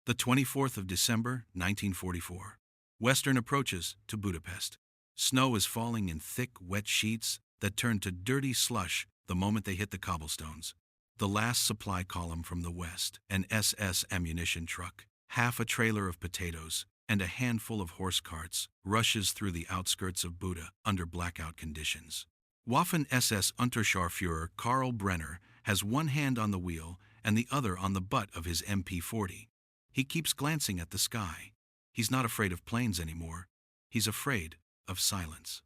The 24th of December, 1944. Western approaches to Budapest. Snow is falling in thick, wet sheets that turn to dirty slush the moment they hit the cobblestones. The last supply column from the west, an SS ammunition truck, half a trailer of potatoes, and a handful of horse carts, rushes through the outskirts of Buda under blackout conditions. Waffen-SS Unterscharführer Karl Brenner has one hand on the wheel and the other on the butt of his MP-40. He keeps glancing at the sky. He's not afraid of planes anymore. He's afraid of silence.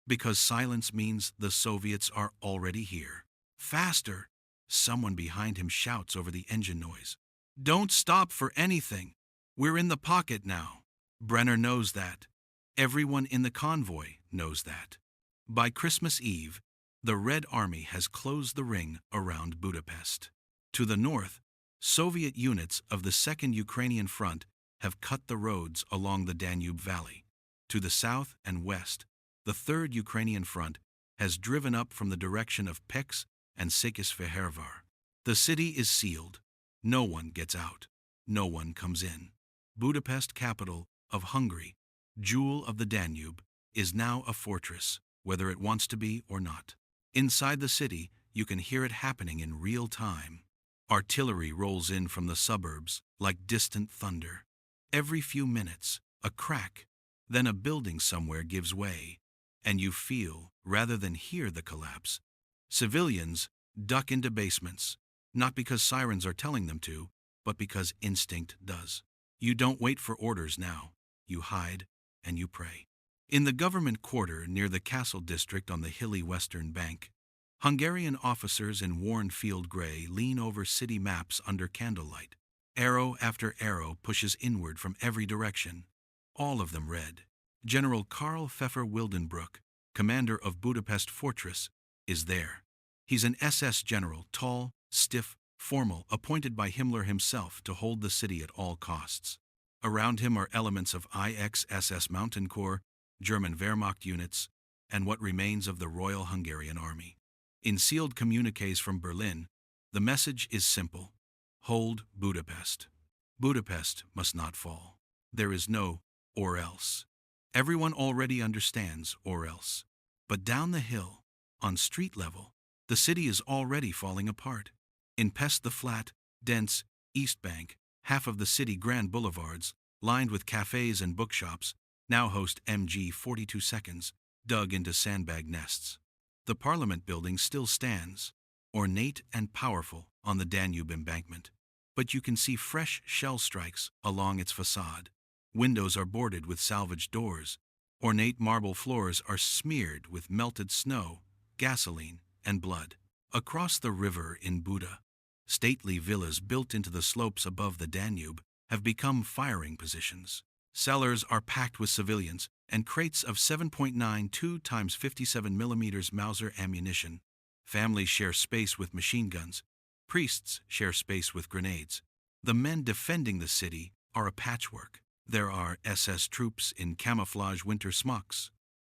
Because silence means the Soviets are already here. Faster! Someone behind him shouts over the engine noise. Don't stop for anything. We're in the pocket now. Brenner knows that. Everyone in the convoy knows that. By Christmas Eve, the Red Army has closed the ring around Budapest. To the north, Soviet units of the Second Ukrainian Front have cut the roads along the Danube Valley. To the south and west, the Third Ukrainian Front has driven up from the direction of Pécs and Székesfehérvár. The city is sealed. No one gets out. No one comes in. Budapest, capital of Hungary, jewel of the Danube, is now a fortress, whether it wants to be or not. Inside the city, you can hear it happening in real time. Artillery rolls in from the suburbs like distant thunder. Every few minutes, a crack, then a building somewhere gives way, and you feel, rather than hear the collapse. Civilians duck into basements, not because sirens are telling them to, but because instinct does. You don't wait for orders now. You hide and you pray. In the government quarter near the castle district on the hilly western bank, Hungarian officers in worn field gray lean over city maps under candlelight. Arrow after arrow pushes inward from every direction, all of them red. General Karl Pfeffer Wildenbruch, commander of Budapest Fortress, is there. He's an SS general, tall, stiff, formal, appointed by Himmler himself to hold the city at all costs. Around him are elements of IX-SS Mountain Corps, German Wehrmacht units, and what remains of the Royal Hungarian Army. In sealed communiques from Berlin, the message is simple. Hold Budapest. Budapest must not fall. There is no or else. Everyone already understands or else. But down the hill, on street level, the city is already falling apart. In Pest, the flat, dense East Bank, half of the city grand boulevards, lined with cafes and bookshops, now host MG 42 seconds, dug into sandbag nests. The Parliament building still stands, ornate and powerful, on the Danube embankment. But you can see fresh shell strikes along its facade. Windows are boarded with salvaged doors. Ornate marble floors are smeared with melted snow, gasoline, and blood. Across the river in Buda, stately villas built into the slopes above the Danube have become firing positions. Cellars are packed with civilians, and crates of 7.92 x 57 mm Mauser ammunition. Families share space with machine guns. Priests share space with grenades. The men defending the city are a patchwork. There are SS troops in camouflage winter smocks,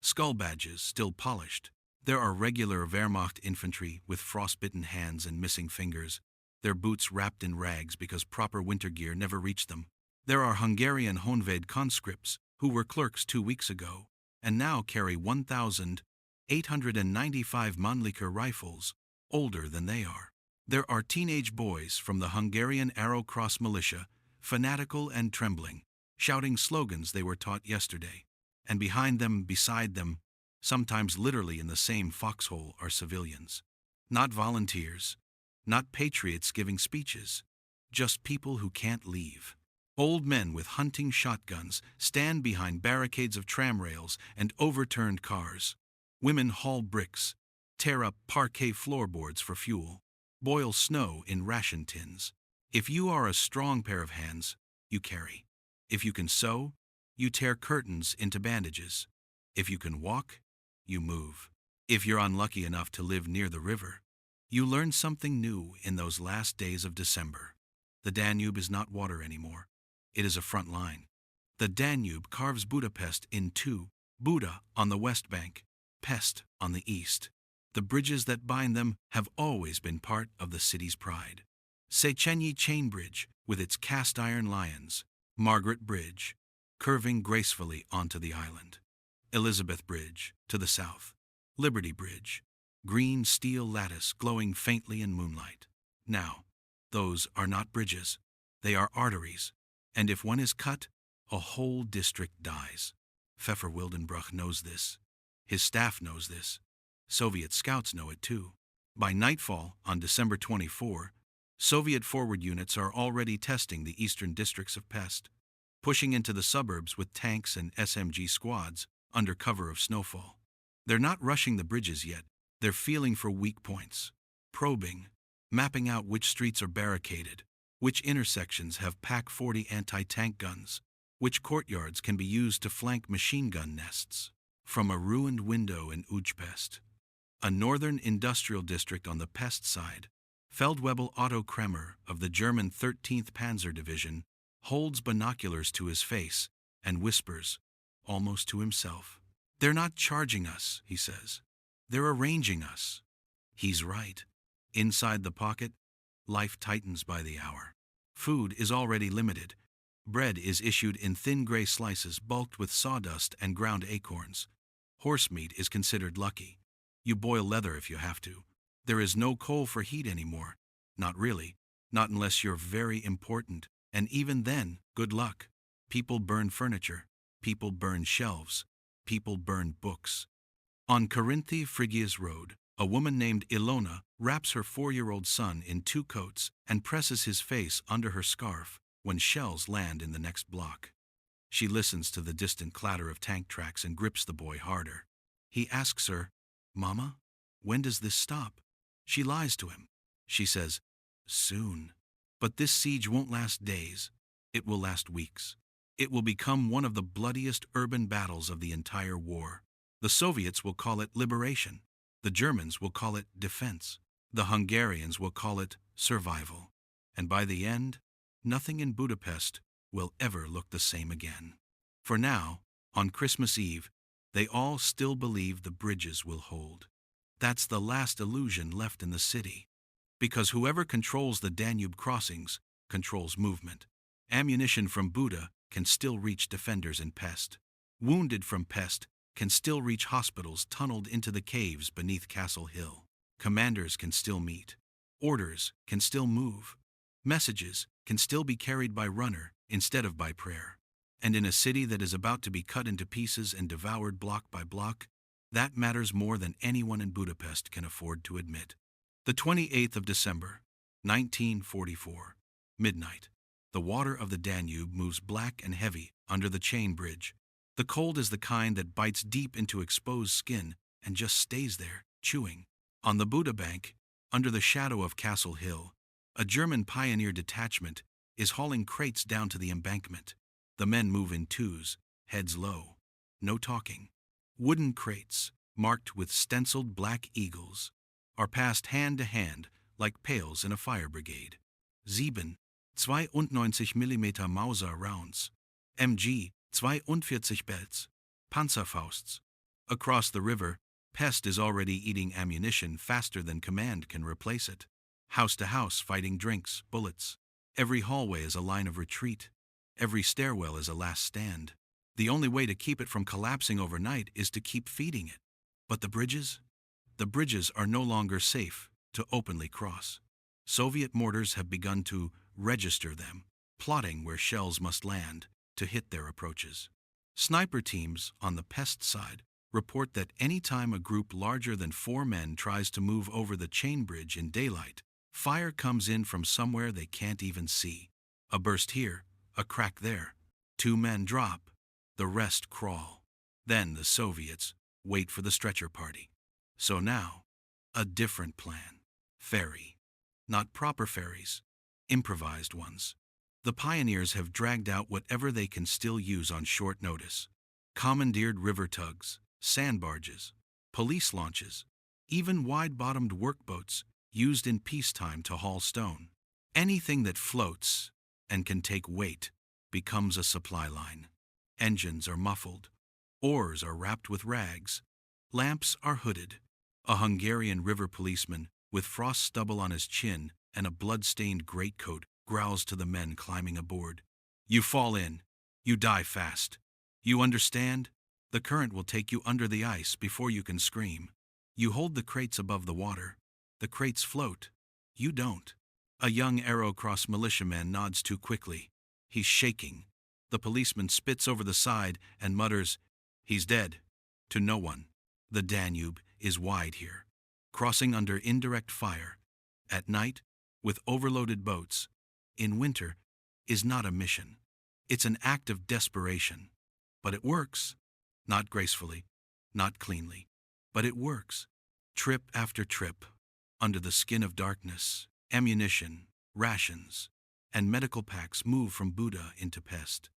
skull badges still polished. There are regular Wehrmacht infantry with frostbitten hands and missing fingers, their boots wrapped in rags because proper winter gear never reached them. There are Hungarian Honvéd conscripts who were clerks 2 weeks ago and now carry 1,895 Mannlicher rifles, older than they are. There are teenage boys from the Hungarian Arrow Cross militia, fanatical and trembling, shouting slogans they were taught yesterday. And behind them, beside them, sometimes literally in the same foxhole, are civilians. Not volunteers, not patriots giving speeches, just people who can't leave. Old men with hunting shotguns stand behind barricades of tram rails and overturned cars. Women haul bricks, tear up parquet floorboards for fuel, boil snow in ration tins. If you are a strong pair of hands, you carry. If you can sew, you tear curtains into bandages. If you can walk, you move. If you're unlucky enough to live near the river, you learn something new in those last days of December. The Danube is not water anymore. It is a front line. The Danube carves Budapest in two, Buda on the west bank, Pest on the east. The bridges that bind them have always been part of the city's pride. Széchenyi Chain Bridge, with its cast-iron lions. Margaret Bridge, curving gracefully onto the island. Elizabeth Bridge, to the south. Liberty Bridge, green steel lattice glowing faintly in moonlight. Now, those are not bridges, they are arteries, and if one is cut, a whole district dies. Pfeffer Wildenbruch knows this. His staff knows this. Soviet scouts know it too. By nightfall, on December 24, Soviet forward units are already testing the eastern districts of Pest, pushing into the suburbs with tanks and SMG squads under cover of snowfall. They're not rushing the bridges yet, they're feeling for weak points, probing, mapping out which streets are barricaded, which intersections have PaK-40 anti-tank guns, which courtyards can be used to flank machine gun nests. From a ruined window in Ujpest, a northern industrial district on the Pest side, Feldwebel Otto Kremer of the German 13th Panzer Division holds binoculars to his face and whispers, almost to himself. "They're not charging us," he says. "They're arranging us." He's right. Inside the pocket, life tightens by the hour. Food is already limited. Bread is issued in thin gray slices bulked with sawdust and ground acorns. Horse meat is considered lucky. You boil leather if you have to. There is no coal for heat anymore. Not really. Not unless you're very important. And even then, good luck. People burn furniture. People burn shelves. People burn books. On Carinthi Phrygia's road, a woman named Ilona wraps her 4-year-old son in 2 coats and presses his face under her scarf when shells land in the next block. She listens to the distant clatter of tank tracks and grips the boy harder. He asks her, "Mama, when does this stop?" She lies to him. She says, "Soon." But this siege won't last days. It will last weeks. It will become one of the bloodiest urban battles of the entire war. The Soviets will call it liberation. The Germans will call it defense. The Hungarians will call it survival. And by the end, nothing in Budapest will ever look the same again. For now, on Christmas Eve, they all still believe the bridges will hold. That's the last illusion left in the city. Because whoever controls the Danube crossings controls movement. Ammunition from Buda can still reach defenders in Pest. Wounded from Pest can still reach hospitals tunneled into the caves beneath Castle Hill. Commanders can still meet. Orders can still move. Messages can still be carried by runner instead of by prayer. And in a city that is about to be cut into pieces and devoured block by block, that matters more than anyone in Budapest can afford to admit. The 28th of December, 1944, midnight. The water of the Danube moves black and heavy under the chain bridge. The cold is the kind that bites deep into exposed skin and just stays there, chewing. On the Buda bank, under the shadow of Castle Hill, a German pioneer detachment is hauling crates down to the embankment. The men move in twos, heads low. No talking. Wooden crates, marked with stenciled black eagles, are passed hand to hand like pails in a fire brigade. 7 92 mm Mauser rounds, MG 42 belts, Panzerfausts. Across the river, Pest is already eating ammunition faster than command can replace it. House to house fighting drinks, bullets. Every hallway is a line of retreat. Every stairwell is a last stand. The only way to keep it from collapsing overnight is to keep feeding it. But the bridges? The bridges are no longer safe to openly cross. Soviet mortars have begun to register them, plotting where shells must land to hit their approaches. Sniper teams on the Pest side report that any time a group larger than 4 men tries to move over the chain bridge in daylight, fire comes in from somewhere they can't even see. A burst here, a crack there. 2 men drop, the rest crawl. Then the Soviets wait for the stretcher party. So now, a different plan. Ferry. Not proper ferries, improvised ones. The pioneers have dragged out whatever they can still use on short notice. Commandeered river tugs, sandbarges, police launches, even wide-bottomed workboats used in peacetime to haul stone. Anything that floats and can take weight becomes a supply line. Engines are muffled. Oars are wrapped with rags. Lamps are hooded. A Hungarian river policeman with frost stubble on his chin and a blood-stained greatcoat growls to the men climbing aboard. You fall in. You die fast. You understand? The current will take you under the ice before you can scream. You hold the crates above the water. The crates float. You don't. A young Aerocross militiaman nods too quickly. He's shaking. The policeman spits over the side and mutters, "He's dead," to no one. The Danube is wide here, crossing under indirect fire. At night, with overloaded boats, in winter, is not a mission. It's an act of desperation. But it works. Not gracefully, not cleanly, but it works. Trip after trip, under the skin of darkness, ammunition, rations, and medical packs move from Buda into Pest.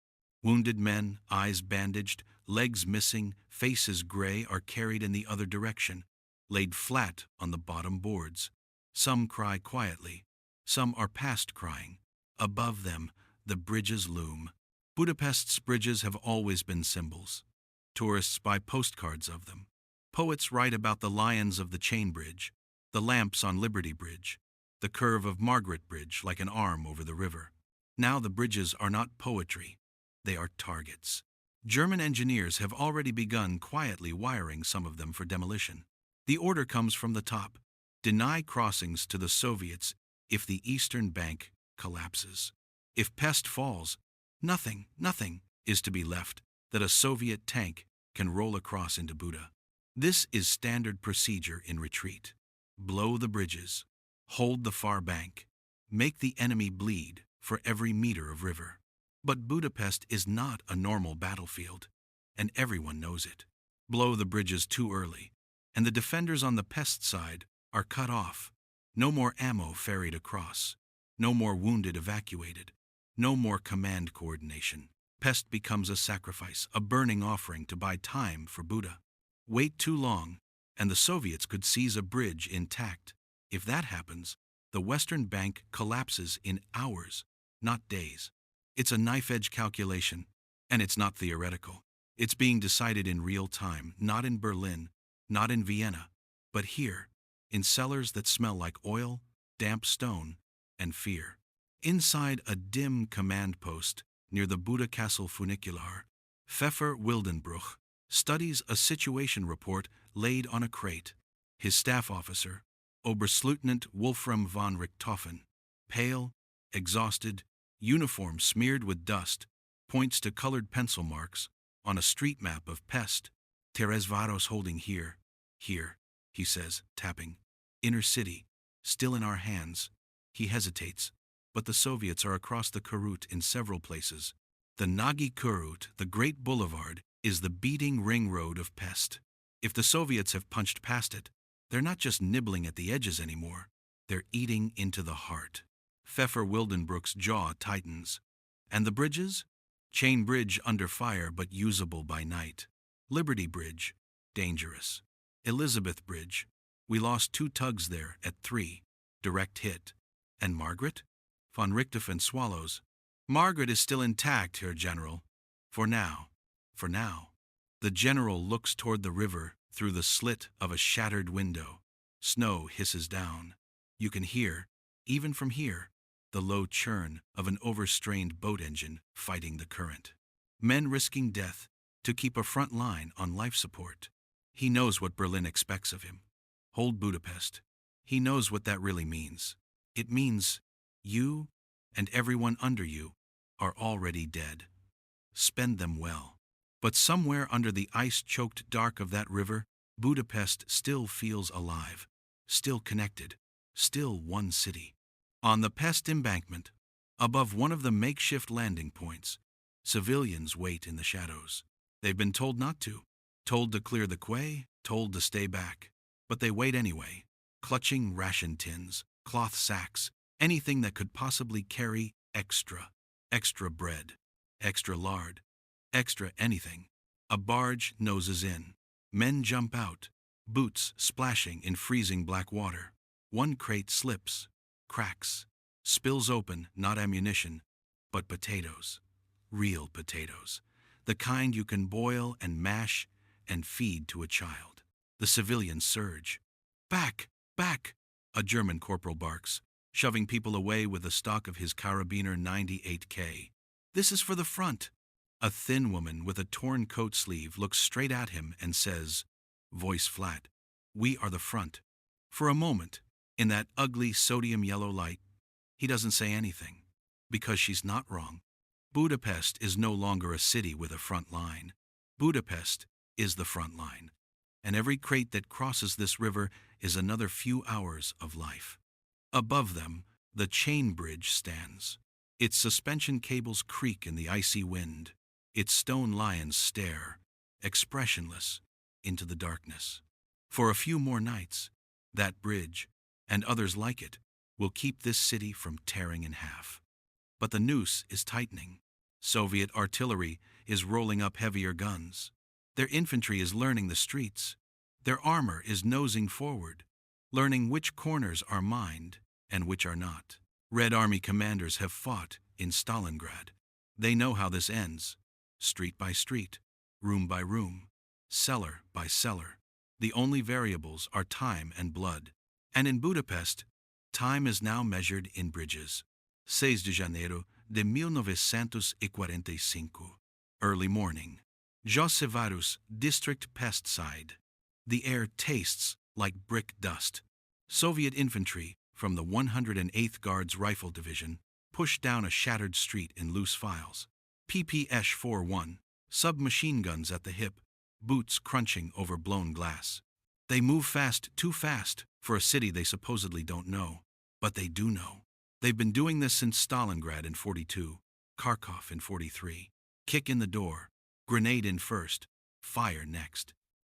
Wounded men, eyes bandaged, legs missing, faces gray, are carried in the other direction, laid flat on the bottom boards. Some cry quietly, some are past crying. Above them, the bridges loom. Budapest's bridges have always been symbols. Tourists buy postcards of them. Poets write about the lions of the Chain Bridge, the lamps on Liberty Bridge, the curve of Margaret Bridge like an arm over the river. Now the bridges are not poetry, they are targets. German engineers have already begun quietly wiring some of them for demolition. The order comes from the top: deny crossings to the Soviets if the eastern bank collapses. If Pest falls, nothing is to be left that a Soviet tank can roll across into Buda. This is standard procedure in retreat. Blow the bridges, hold the far bank, make the enemy bleed for every meter of river. But Budapest is not a normal battlefield, and everyone knows it. Blow the bridges too early, and the defenders on the Pest side are cut off. No more ammo ferried across, no more wounded evacuated, no more command coordination. Pest becomes a sacrifice, a burning offering to buy time for Buda. Wait too long, and the Soviets could seize a bridge intact. If that happens, the Western Bank collapses in hours, not days. It's a knife-edge calculation, and it's not theoretical. It's being decided in real time, not in Berlin, not in Vienna, but here, in cellars that smell like oil, damp stone, and fear. Inside a dim command post near the Buda Castle funicular, Pfeffer Wildenbruch studies a situation report laid on a crate. His staff officer, Oberstleutnant Wolfram von Richthofen, pale, exhausted, uniform smeared with dust, points to colored pencil marks on a street map of Pest. Teresvaros holding here, he says, tapping. Inner city, still in our hands. He hesitates, but the Soviets are across the Kurut in several places. The Nagy Kurut, the Great Boulevard, is the beating ring road of Pest. If the Soviets have punched past it, they're not just nibbling at the edges anymore, they're eating into the heart. Pfeffer Wildenbruch's jaw tightens. And the bridges? Chain Bridge under fire but usable by night. Liberty Bridge, dangerous. Elizabeth Bridge, we lost 2 tugs there at 3, direct hit. And Margaret? Von Richthofen swallows. Margaret is still intact, Herr General. For now. The general looks toward the river through the slit of a shattered window. Snow hisses down. You can hear, even from here, the low churn of an overstrained boat engine fighting the current. Men risking death to keep a front line on life support. He knows what Berlin expects of him. Hold Budapest. He knows what that really means. It means you and everyone under you are already dead. Spend them well. But somewhere under the ice-choked dark of that river, Budapest still feels alive, still connected, still one city. On the Pest embankment, above one of the makeshift landing points, civilians wait in the shadows. They've been told not to, told to clear the quay, told to stay back. But they wait anyway, clutching ration tins, cloth sacks, anything that could possibly carry extra bread, extra lard, extra anything. A barge noses in. Men jump out, boots splashing in freezing black water. One crate slips, cracks, spills open not ammunition, but potatoes. Real potatoes. The kind you can boil and mash and feed to a child. The civilians surge. Back! A German corporal barks, shoving people away with the stock of his Karabiner 98K. "This is for the front." A thin woman with a torn coat sleeve looks straight at him and says, voice flat, "We are the front." For a moment, in that ugly sodium yellow light, he doesn't say anything, because she's not wrong. Budapest is no longer a city with a front line. Budapest is the front line, and every crate that crosses this river is another few hours of life. Above them, the chain bridge stands. Its suspension cables creak in the icy wind. Its stone lions stare, expressionless, into the darkness. For a few more nights, that bridge, and others like it, will keep this city from tearing in half. But the noose is tightening. Soviet artillery is rolling up heavier guns. Their infantry is learning the streets. Their armor is nosing forward, learning which corners are mined and which are not. Red Army commanders have fought in Stalingrad. They know how this ends, street by street, room by room, cellar by cellar. The only variables are time and blood. And in Budapest, time is now measured in bridges. 6 de Janeiro de 1945. Early morning. Josevarus, district Pest side. The air tastes like brick dust. Soviet infantry from the 108th Guards Rifle Division push down a shattered street in loose files. PPS-41, submachine guns at the hip, boots crunching over blown glass. They move fast, too fast, for a city they supposedly don't know. But they do know. They've been doing this since Stalingrad in 42, Kharkov in 43. Kick in the door, grenade in first, fire next.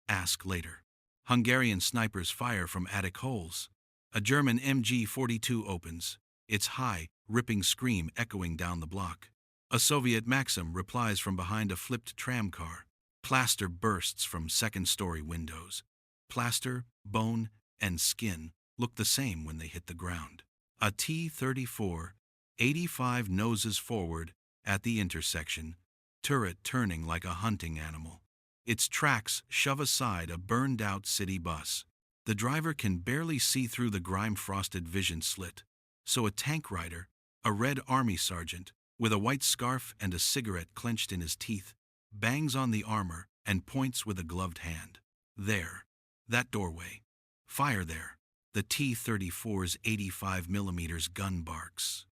Ask later. Hungarian snipers fire from attic holes. A German MG-42 opens, its high, ripping scream echoing down the block. A Soviet Maxim replies from behind a flipped tram car. Plaster bursts from second-story windows. Plaster, bone, and skin look the same when they hit the ground. A T-34, 85 noses forward at the intersection, turret turning like a hunting animal. Its tracks shove aside a burned-out city bus. The driver can barely see through the grime-frosted vision slit. So a tank rider, a Red Army sergeant, with a white scarf and a cigarette clenched in his teeth, bangs on the armor and points with a gloved hand. There. That doorway. Fire there. The T-34's 85mm gun barks.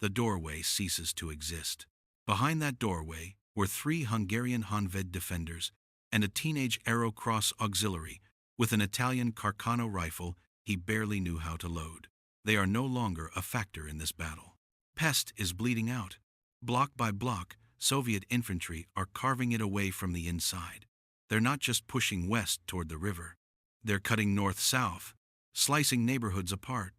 The doorway ceases to exist. Behind that doorway were 3 Hungarian Honved defenders and a teenage Aero Cross auxiliary with an Italian Carcano rifle he barely knew how to load. They are no longer a factor in this battle. Pest is bleeding out. Block by block, Soviet infantry are carving it away from the inside. They're not just pushing west toward the river. They're cutting north-south, slicing neighborhoods apart,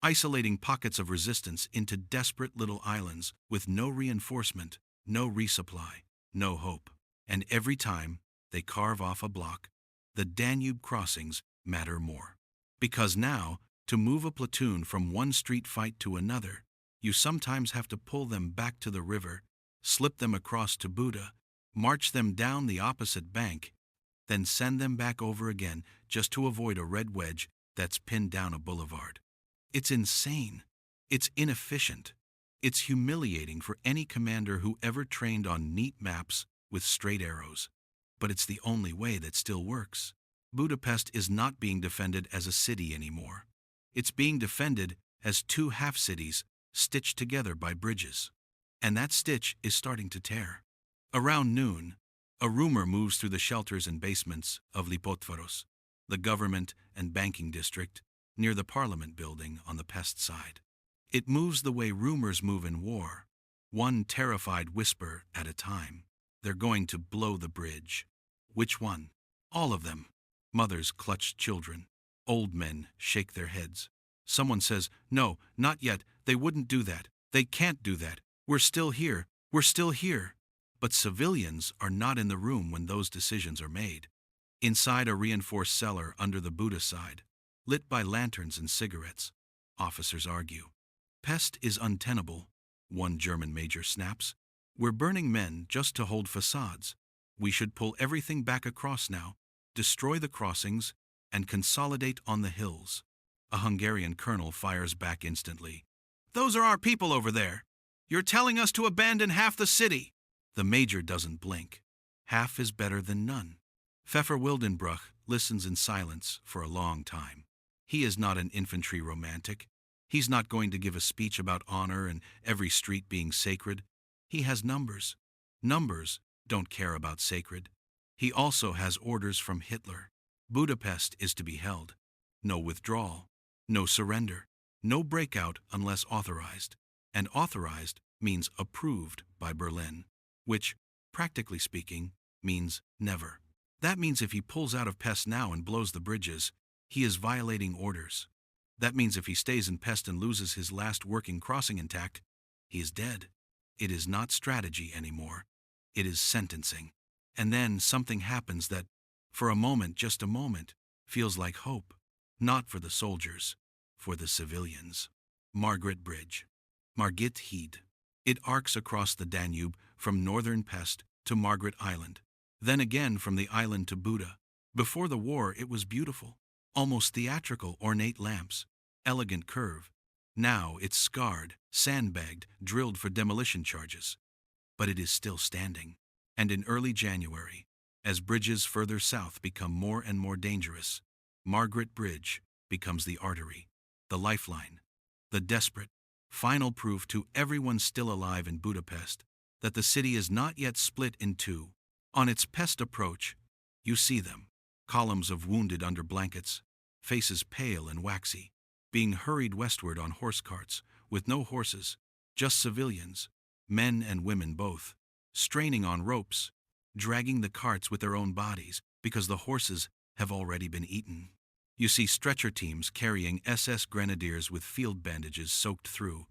isolating pockets of resistance into desperate little islands with no reinforcement, no resupply, no hope. And every time they carve off a block, the Danube crossings matter more. Because now, to move a platoon from one street fight to another, you sometimes have to pull them back to the river, slip them across to Buda, march them down the opposite bank, then send them back over again just to avoid a red wedge that's pinned down a boulevard. It's insane. It's inefficient. It's humiliating for any commander who ever trained on neat maps with straight arrows. But it's the only way that still works. Budapest is not being defended as a city anymore. It's being defended as 2 half-cities stitched together by bridges. And that stitch is starting to tear. Around noon, a rumor moves through the shelters and basements of Lipotvaros, the government and banking district, near the parliament building on the Pest side. It moves the way rumors move in war, one terrified whisper at a time. They're going to blow the bridge. Which one? All of them. Mothers clutch children. Old men shake their heads. Someone says, "No, not yet. They wouldn't do that. They can't do that. We're still here. We're still here." But civilians are not in the room when those decisions are made. Inside a reinforced cellar under the Buda side, lit by lanterns and cigarettes, officers argue. "Pest is untenable," one German major snaps. "We're burning men just to hold facades. We should pull everything back across now, destroy the crossings, and consolidate on the hills." A Hungarian colonel fires back instantly. "Those are our people over there. You're telling us to abandon half the city." The major doesn't blink. Half is better than none. Pfeffer Wildenbruch listens in silence for a long time. He is not an infantry romantic. He's not going to give a speech about honor and every street being sacred. He has numbers. Numbers don't care about sacred. He also has orders from Hitler. Budapest is to be held. No withdrawal. No surrender. No breakout unless authorized. And authorized means approved by Berlin, which, practically speaking, means never. That means if he pulls out of Pest now and blows the bridges, he is violating orders. That means if he stays in Pest and loses his last working crossing intact, he is dead. It is not strategy anymore. It is sentencing. And then something happens that, for a moment, just a moment, feels like hope. Not for the soldiers, for the civilians. Margaret Bridge. Margit Heed. It arcs across the Danube from northern Pest to Margaret Island. Then again from the island to Buda. Before the war it was beautiful. Almost theatrical, ornate lamps. Elegant curve. Now it's scarred, sandbagged, drilled for demolition charges. But it is still standing. And in early January, as bridges further south become more and more dangerous, Margaret Bridge becomes the artery, the lifeline, the desperate, final proof to everyone still alive in Budapest that the city is not yet split in two. On its Pest approach, you see them, columns of wounded under blankets, faces pale and waxy, being hurried westward on horse carts, with no horses, just civilians, men and women both, straining on ropes, dragging the carts with their own bodies because the horses have already been eaten. You see stretcher teams carrying SS grenadiers with field bandages soaked through,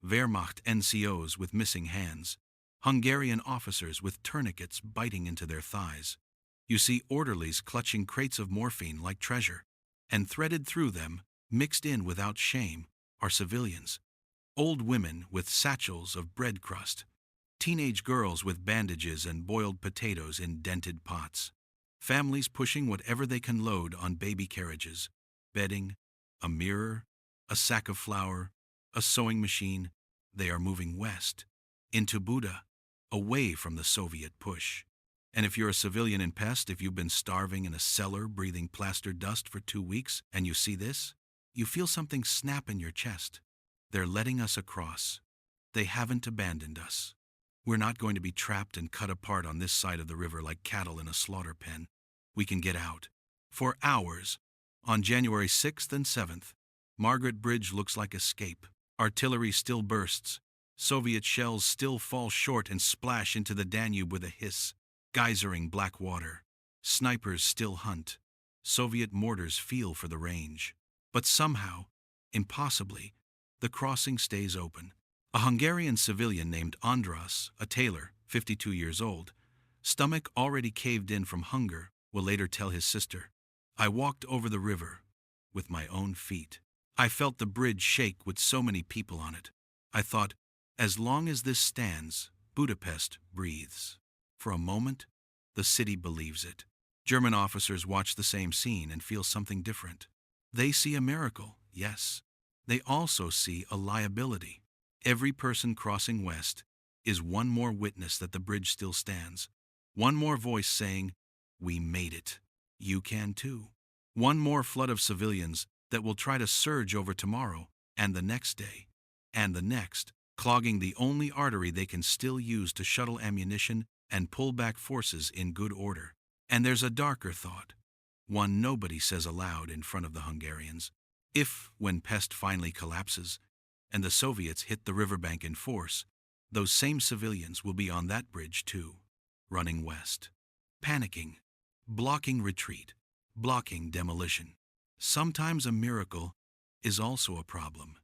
Wehrmacht NCOs with missing hands, Hungarian officers with tourniquets biting into their thighs. You see orderlies clutching crates of morphine like treasure, and threaded through them, mixed in without shame, are civilians. Old women with satchels of bread crust, teenage girls with bandages and boiled potatoes in dented pots, families pushing whatever they can load on baby carriages, bedding, a mirror, a sack of flour, a sewing machine. They are moving west, into Buda, away from the Soviet push. And if you're a civilian in Pest, if you've been starving in a cellar breathing plaster dust for 2 weeks, and you see this, you feel something snap in your chest. They're letting us across. They haven't abandoned us. We're not going to be trapped and cut apart on this side of the river like cattle in a slaughter pen. We can get out. For hours, on January 6th and 7th, Margaret Bridge looks like escape. Artillery still bursts. Soviet shells still fall short and splash into the Danube with a hiss, geysering black water. Snipers still hunt. Soviet mortars feel for the range. But somehow, impossibly, the crossing stays open. A Hungarian civilian named András, a tailor, 52 years old, stomach already caved in from hunger, will later tell his sister, "I walked over the river with my own feet. I felt the bridge shake with so many people on it. I thought, as long as this stands, Budapest breathes." For a moment, the city believes it. German officers watch the same scene and feel something different. They see a miracle, yes. They also see a liability. Every person crossing west is one more witness that the bridge still stands. One more voice saying, "We made it. You can too." One more flood of civilians that will try to surge over tomorrow and the next day and the next, clogging the only artery they can still use to shuttle ammunition and pull back forces in good order. And there's a darker thought, one nobody says aloud in front of the Hungarians. If, when Pest finally collapses, and the Soviets hit the riverbank in force, those same civilians will be on that bridge too, running west, panicking, blocking retreat, blocking demolition. Sometimes a miracle is also a problem.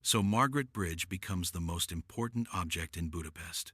So Margaret Bridge becomes the most important object in Budapest.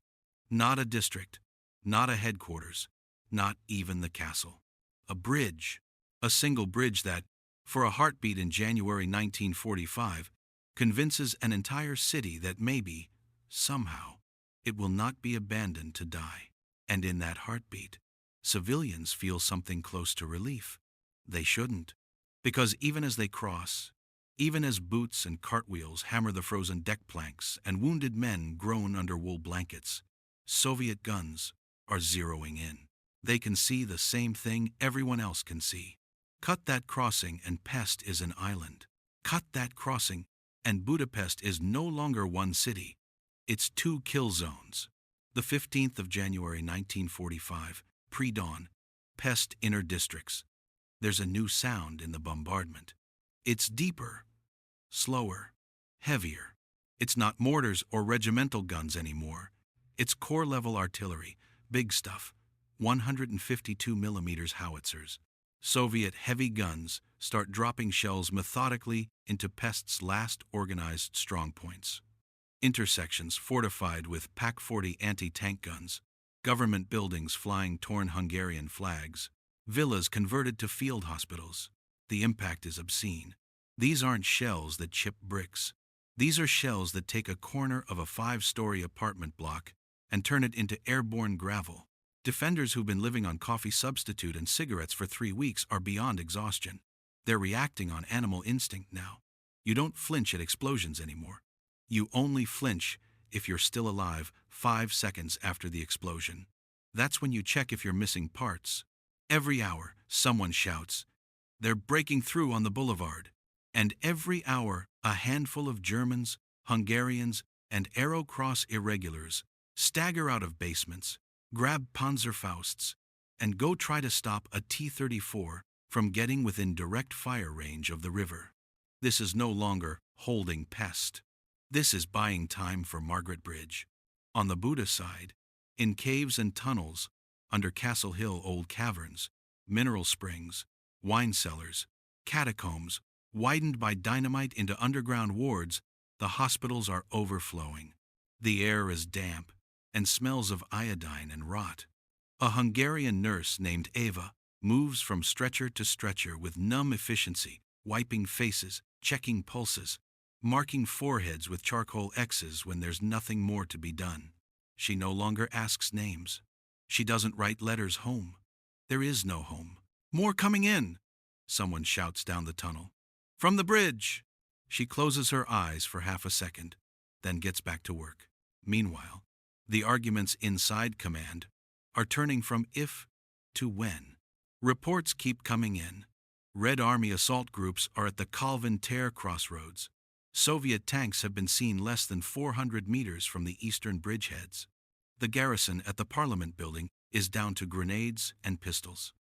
Not a district, not a headquarters, not even the castle. A bridge, a single bridge that, for a heartbeat in January 1945, convinces an entire city that maybe, somehow, it will not be abandoned to die. And in that heartbeat, civilians feel something close to relief. They shouldn't, because even as they cross, even as boots and cartwheels hammer the frozen deck planks and wounded men groan under wool blankets. Soviet guns are zeroing in. They can see the same thing everyone else can see. Cut that crossing and Pest is an island. Cut that crossing and Budapest is no longer one city. It's two kill zones. The 15th of January 1945, pre-dawn, Pest inner districts. There's a new sound in the bombardment. It's deeper, slower, heavier. It's not mortars or regimental guns anymore. It's corps-level artillery, big stuff, 152 millimeters howitzers. Soviet heavy guns start dropping shells methodically into Pest's last organized strongpoints. Intersections fortified with PaK-40 anti-tank guns, government buildings flying torn Hungarian flags, villas converted to field hospitals. The impact is obscene. These aren't shells that chip bricks. These are shells that take a corner of a 5-story apartment block and turn it into airborne gravel. Defenders who've been living on coffee substitute and cigarettes for 3 weeks are beyond exhaustion. They're reacting on animal instinct now. You don't flinch at explosions anymore. You only flinch if you're still alive 5 seconds after the explosion. That's when you check if you're missing parts. Every hour, someone shouts, "They're breaking through on the boulevard." And every hour, a handful of Germans, Hungarians, and Arrow Cross irregulars stagger out of basements, grab Panzerfausts, and go try to stop a T-34 from getting within direct fire range of the river. This is no longer holding Pest. This is buying time for Margaret Bridge. On the Buda side, in caves and tunnels, under Castle Hill old caverns, mineral springs, wine cellars, catacombs, widened by dynamite into underground wards, the hospitals are overflowing. The air is damp and smells of iodine and rot. A Hungarian nurse named Eva moves from stretcher to stretcher with numb efficiency, wiping faces, checking pulses, marking foreheads with charcoal X's when there's nothing more to be done. She no longer asks names. She doesn't write letters home. There is no home. "More coming in!" someone shouts down the tunnel. "From the bridge!" She closes her eyes for half a second, then gets back to work. Meanwhile, the arguments inside command are turning from if to when. Reports keep coming in. Red Army assault groups are at the Calvin-Terre crossroads. Soviet tanks have been seen less than 400 meters from the eastern bridgeheads. The garrison at the Parliament building is down to grenades and pistols.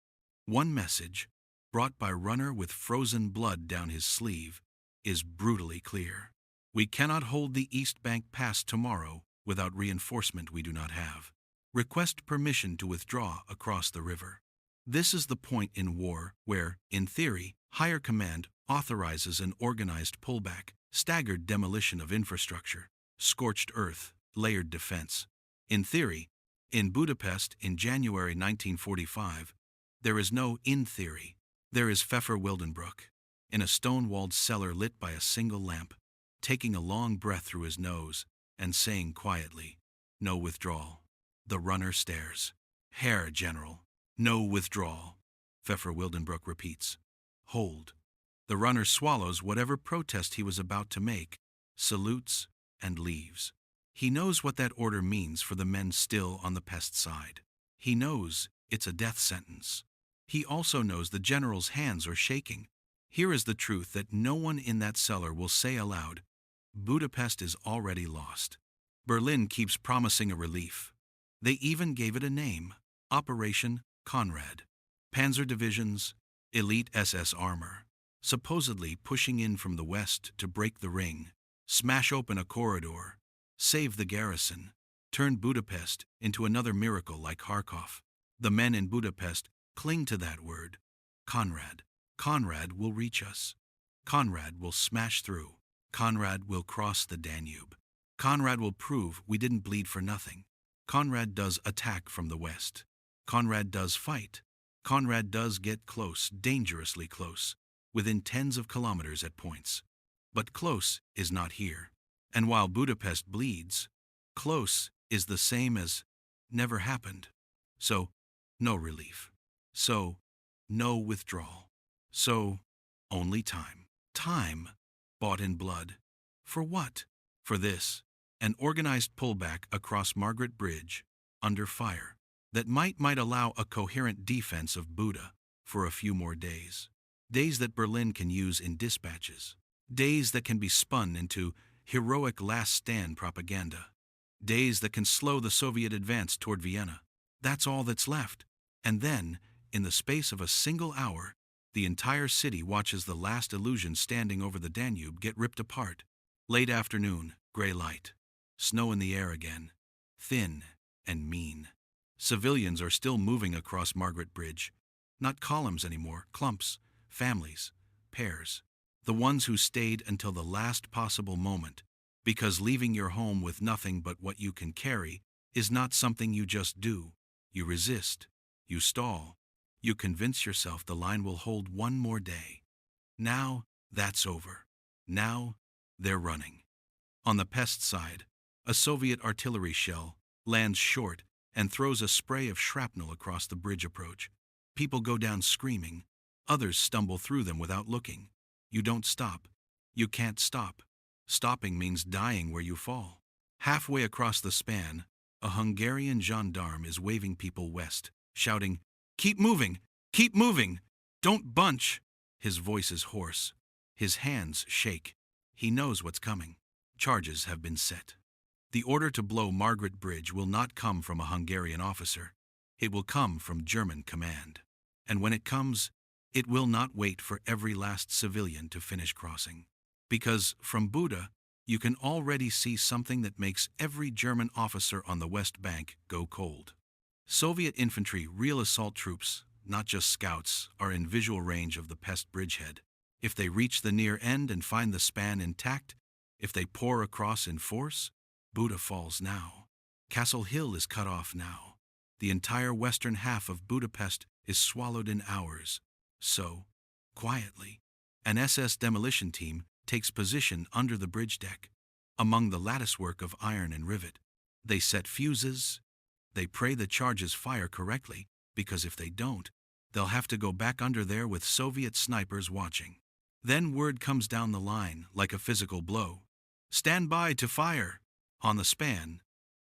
One message, brought by runner with frozen blood down his sleeve, is brutally clear. We cannot hold the East Bank Pass tomorrow without reinforcement we do not have. Request permission to withdraw across the river. This is the point in war where, in theory, higher command authorizes an organized pullback, staggered demolition of infrastructure, scorched earth, layered defense. In theory, in Budapest in January 1945, there is no in theory. There is Pfeffer Wildenbroek, in a stone-walled cellar lit by a single lamp, taking a long breath through his nose and saying quietly, "No withdrawal." The runner stares. "Herr General, no withdrawal," Pfeffer Wildenbroek repeats. "Hold." The runner swallows whatever protest he was about to make, salutes, and leaves. He knows what that order means for the men still on the Pest side. He knows it's a death sentence. He also knows the general's hands are shaking. Here is the truth that no one in that cellar will say aloud. Budapest is already lost. Berlin keeps promising a relief. They even gave it a name, Operation Conrad. Panzer divisions, elite SS armor, supposedly pushing in from the west to break the ring, smash open a corridor, save the garrison, turn Budapest into another miracle like Kharkov. The men in Budapest cling to that word, Conrad. Conrad will reach us. Conrad will smash through. Conrad will cross the Danube. Conrad will prove we didn't bleed for nothing. Conrad does attack from the west. Conrad does fight. Conrad does get close, dangerously close, within tens of kilometers at points. But close is not here. And while Budapest bleeds, close is the same as never happened. So, no relief. So, no withdrawal. So, only time. Time bought in blood. For what? For this, an organized pullback across Margaret Bridge, under fire, that might allow a coherent defense of Buda for a few more days. Days that Berlin can use in dispatches. Days that can be spun into heroic last stand propaganda. Days that can slow the Soviet advance toward Vienna. That's all that's left. And then, in the space of a single hour, the entire city watches the last illusion standing over the Danube get ripped apart. Late afternoon, gray light. Snow in the air again. Thin and mean. Civilians are still moving across Margaret Bridge. Not columns anymore, clumps, families, pairs. The ones who stayed until the last possible moment, because leaving your home with nothing but what you can carry is not something you just do. You resist. You stall. You convince yourself the line will hold one more day. Now, that's over. Now, they're running. On the Pest side, a Soviet artillery shell lands short and throws a spray of shrapnel across the bridge approach. People go down screaming. Others stumble through them without looking. You don't stop. You can't stop. Stopping means dying where you fall. Halfway across the span, a Hungarian gendarme is waving people west, shouting, "Keep moving! Keep moving! Don't bunch!" His voice is hoarse. His hands shake. He knows what's coming. Charges have been set. The order to blow Margaret Bridge will not come from a Hungarian officer. It will come from German command. And when it comes, it will not wait for every last civilian to finish crossing. Because from Buda, you can already see something that makes every German officer on the West Bank go cold. Soviet infantry, real assault troops, not just scouts, are in visual range of the Pest bridgehead. If they reach the near end and find the span intact, if they pour across in force, Buda falls now. Castle Hill is cut off now. The entire western half of Budapest is swallowed in hours. So, quietly, an SS demolition team takes position under the bridge deck, among the latticework of iron and rivet. They set fuses. They pray the charges fire correctly, because if they don't, they'll have to go back under there with Soviet snipers watching. Then word comes down the line like a physical blow. Stand by to fire! On the span,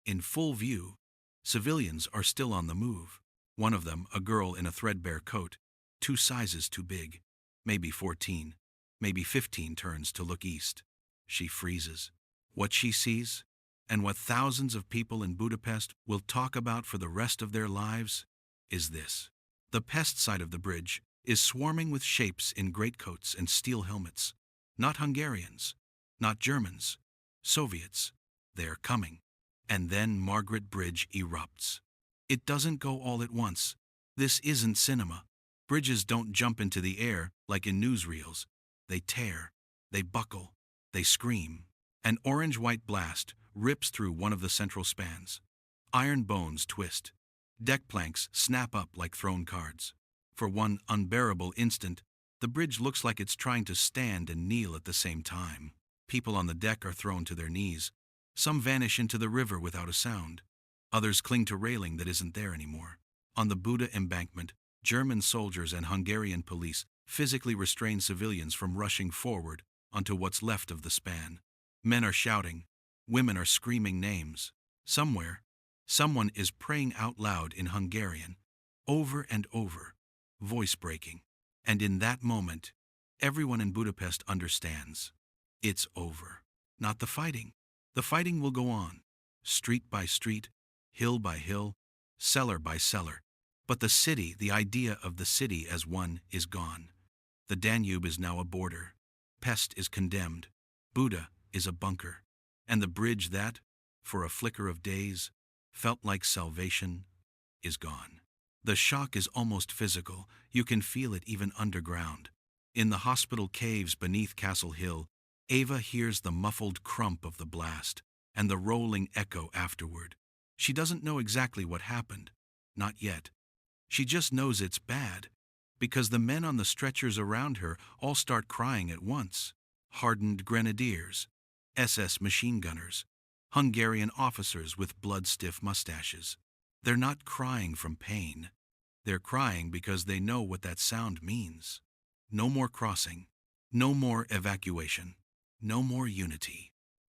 in full view, civilians are still on the move. One of them, a girl in a threadbare coat, 2 sizes too big, maybe 14, maybe 15, turns to look east. She freezes. What she sees, and what thousands of people in Budapest will talk about for the rest of their lives, is this. The Pest side of the bridge is swarming with shapes in greatcoats and steel helmets. Not Hungarians, not Germans, Soviets. They are coming. And then Margaret Bridge erupts. It doesn't go all at once. This isn't cinema. Bridges don't jump into the air like in newsreels. They tear, they buckle, they scream. An orange-white blast rips through one of the central spans. Iron bones twist. Deck planks snap up like thrown cards. For one unbearable instant, the bridge looks like it's trying to stand and kneel at the same time. People on the deck are thrown to their knees. Some vanish into the river without a sound. Others cling to railing that isn't there anymore. On the Buda embankment, German soldiers and Hungarian police physically restrain civilians from rushing forward onto what's left of the span. Men are shouting. Women are screaming names. Somewhere, someone is praying out loud in Hungarian, over and over, voice breaking. And in that moment, everyone in Budapest understands. It's over. Not the fighting. The fighting will go on, street by street, hill by hill, cellar by cellar. But the city, the idea of the city as one, is gone. The Danube is now a border. Pest is condemned. Buda is a bunker. And the bridge that, for a flicker of days, felt like salvation, is gone. The shock is almost physical. You can feel it even underground. In the hospital caves beneath Castle Hill, Ava hears the muffled crump of the blast and the rolling echo afterward. She doesn't know exactly what happened. Not yet. She just knows it's bad, because the men on the stretchers around her all start crying at once. Hardened grenadiers, SS machine gunners, Hungarian officers with blood-stiff mustaches. They're not crying from pain. They're crying because they know what that sound means. No more crossing. No more evacuation. No more unity.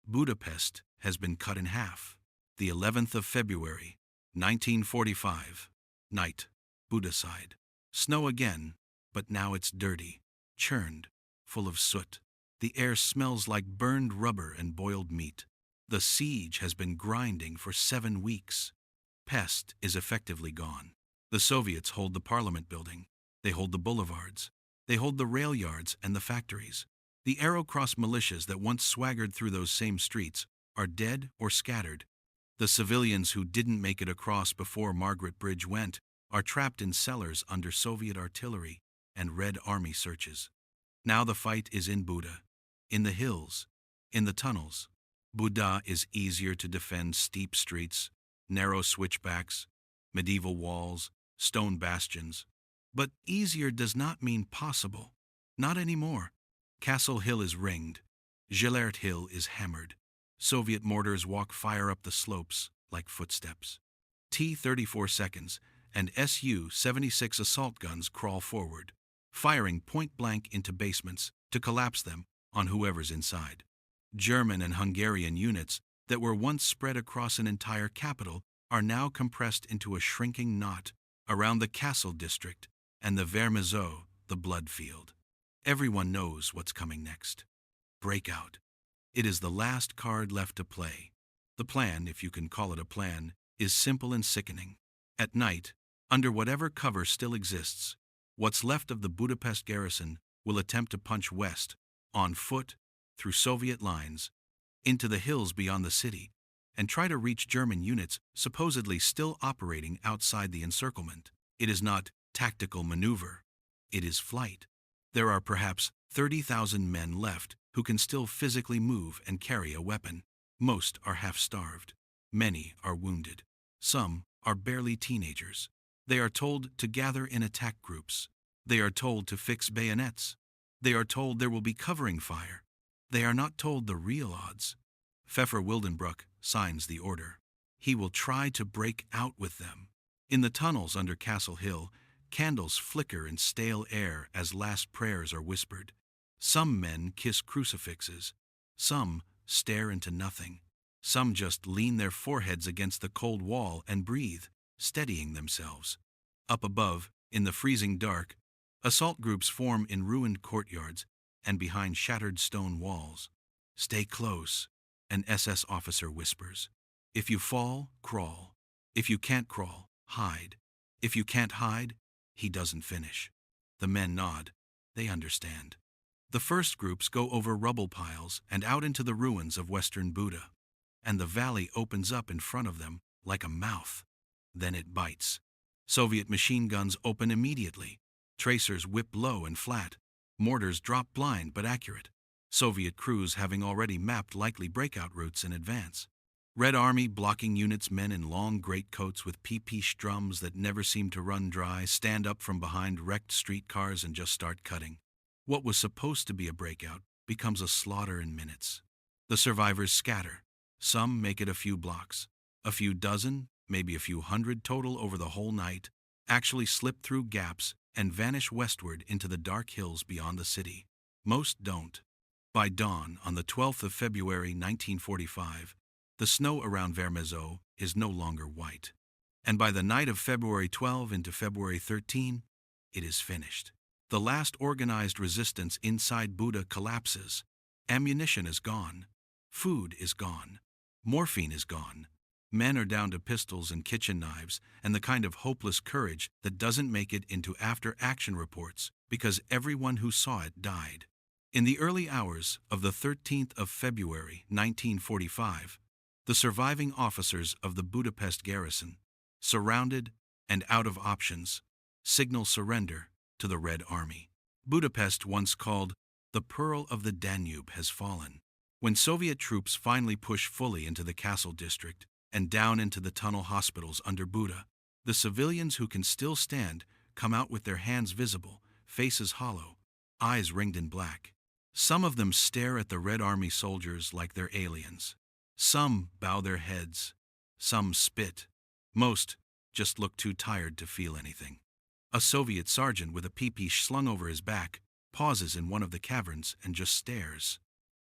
Budapest has been cut in half. The 11th of February, 1945. Night. Budaside. Snow again, but now it's dirty, churned, full of soot. The air smells like burned rubber and boiled meat. The siege has been grinding for 7 weeks. Pest is effectively gone. The Soviets hold the parliament building. They hold the boulevards. They hold the rail yards and the factories. The Aerocross militias that once swaggered through those same streets are dead or scattered. The civilians who didn't make it across before Margaret Bridge went are trapped in cellars under Soviet artillery and Red Army searches. Now the fight is in Buda, in the hills, in the tunnels. Buda is easier to defend: steep streets, narrow switchbacks, medieval walls, stone bastions. But easier does not mean possible. Not anymore. Castle Hill is ringed. Gillert Hill is hammered. Soviet mortars walk fire up the slopes like footsteps. T-34 seconds and Su-76 assault guns crawl forward, firing point-blank into basements to collapse them on whoever's inside. German and Hungarian units that were once spread across an entire capital are now compressed into a shrinking knot around the Castle district and the Vermezot, the blood field. Everyone knows what's coming next. Breakout. It is the last card left to play. The plan, if you can call it a plan, is simple and sickening. At night, under whatever cover still exists, what's left of the Budapest garrison will attempt to punch west, on foot, through Soviet lines, into the hills beyond the city, and try to reach German units supposedly still operating outside the encirclement. It is not tactical maneuver. It is flight. There are perhaps 30,000 men left who can still physically move and carry a weapon. Most are half-starved. Many are wounded. Some are barely teenagers. They are told to gather in attack groups. They are told to fix bayonets. They are told there will be covering fire. They are not told the real odds. Pfeffer Wildenbruck signs the order. He will try to break out with them. In the tunnels under Castle Hill, candles flicker in stale air as last prayers are whispered. Some men kiss crucifixes. Some stare into nothing. Some just lean their foreheads against the cold wall and breathe, steadying themselves. Up above, in the freezing dark, assault groups form in ruined courtyards and behind shattered stone walls. Stay close, an SS officer whispers. If you fall, crawl. If you can't crawl, hide. If you can't hide, he doesn't finish. The men nod. They understand. The first groups go over rubble piles and out into the ruins of western Buda, and the valley opens up in front of them like a mouth. Then it bites. Soviet machine guns open immediately. Tracers whip low and flat. Mortars drop blind but accurate. Soviet crews having already mapped likely breakout routes in advance. Red Army blocking units, men in long greatcoats with PP drums that never seem to run dry, stand up from behind wrecked streetcars and just start cutting. What was supposed to be a breakout becomes a slaughter in minutes. The survivors scatter. Some make it a few blocks. A few dozen, maybe a few hundred total over the whole night, actually slip through gaps and vanish westward into the dark hills beyond the city. Most don't. By dawn on the 12th of February 1945, the snow around Vermezot is no longer white. And by the night of February 12 into February 13, it is finished. The last organized resistance inside Buda collapses. Ammunition is gone. Food is gone. Morphine is gone. Men are down to pistols and kitchen knives and the kind of hopeless courage that doesn't make it into after-action reports because everyone who saw it died. In the early hours of the 13th of February 1945, the surviving officers of the Budapest garrison, surrounded and out of options, signal surrender to the Red Army. Budapest, once called the Pearl of the Danube, has fallen. When Soviet troops finally push fully into the Castle district and down into the tunnel hospitals under Buda, the civilians who can still stand come out with their hands visible, faces hollow, eyes ringed in black. Some of them stare at the Red Army soldiers like they're aliens. Some bow their heads. Some spit. Most just look too tired to feel anything. A Soviet sergeant with a PP slung over his back pauses in one of the caverns and just stares.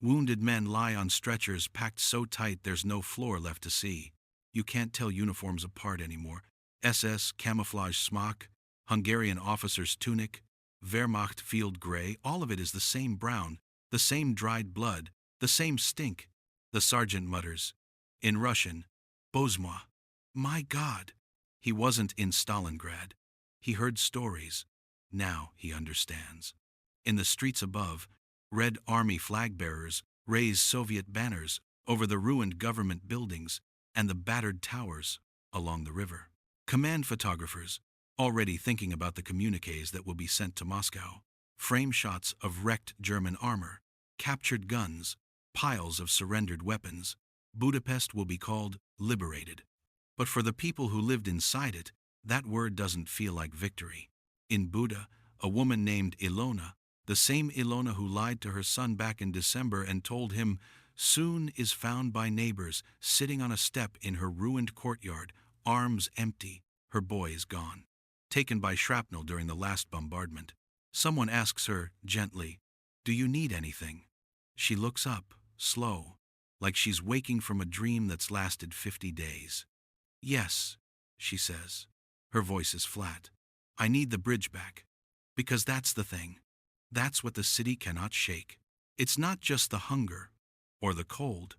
Wounded men lie on stretchers packed so tight there's no floor left to see. You can't tell uniforms apart anymore. SS camouflage smock, Hungarian officer's tunic, Wehrmacht field gray, all of it is the same brown, the same dried blood, the same stink. The sergeant mutters, in Russian, Bоже mой. My God! He wasn't in Stalingrad. He heard stories. Now he understands. In the streets above, Red Army flag bearers raise Soviet banners over the ruined government buildings and the battered towers along the river. Command photographers, already thinking about the communiques that will be sent to Moscow, frame shots of wrecked German armor, captured guns, piles of surrendered weapons. Budapest will be called liberated. But for the people who lived inside it, that word doesn't feel like victory. In Buda, a woman named Ilona, the same Ilona who lied to her son back in December and told him, soon is found by neighbors sitting on a step in her ruined courtyard, arms empty, her boy is gone. Taken by shrapnel during the last bombardment. Someone asks her, gently, do you need anything? She looks up, slow, like she's waking from a dream that's lasted 50 days. Yes, she says. Her voice is flat. I need the bridge back. Because that's the thing. That's what the city cannot shake. It's not just the hunger, or the cold,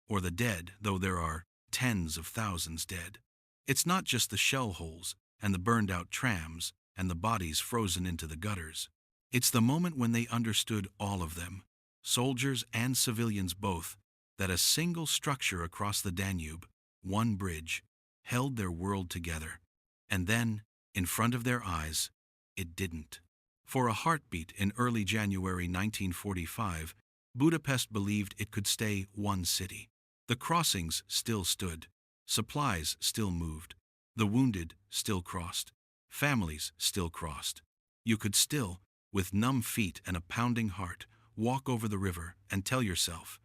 or the dead, though there are tens of thousands dead. It's not just the shell holes, and the burned-out trams, and the bodies frozen into the gutters. It's the moment when they understood, all of them, soldiers and civilians both, that a single structure across the Danube, one bridge, held their world together. And then, in front of their eyes, it didn't. For a heartbeat in early January 1945, Budapest believed it could stay one city. The crossings still stood. Supplies still moved. The wounded still crossed. Families still crossed. You could still, with numb feet and a pounding heart, walk over the river and tell yourself,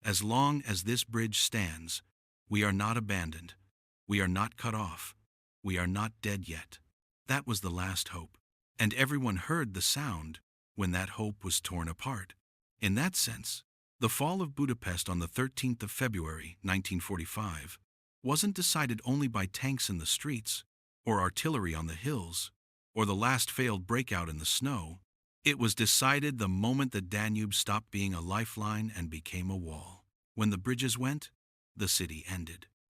as long as this bridge stands, we are not abandoned. We are not cut off. We are not dead yet. That was the last hope. And everyone heard the sound when that hope was torn apart. In that sense, the fall of Budapest on the 13th of February, 1945, wasn't decided only by tanks in the streets, or artillery on the hills, or the last failed breakout in the snow. It was decided the moment the Danube stopped being a lifeline and became a wall. When the bridges went, the city ended.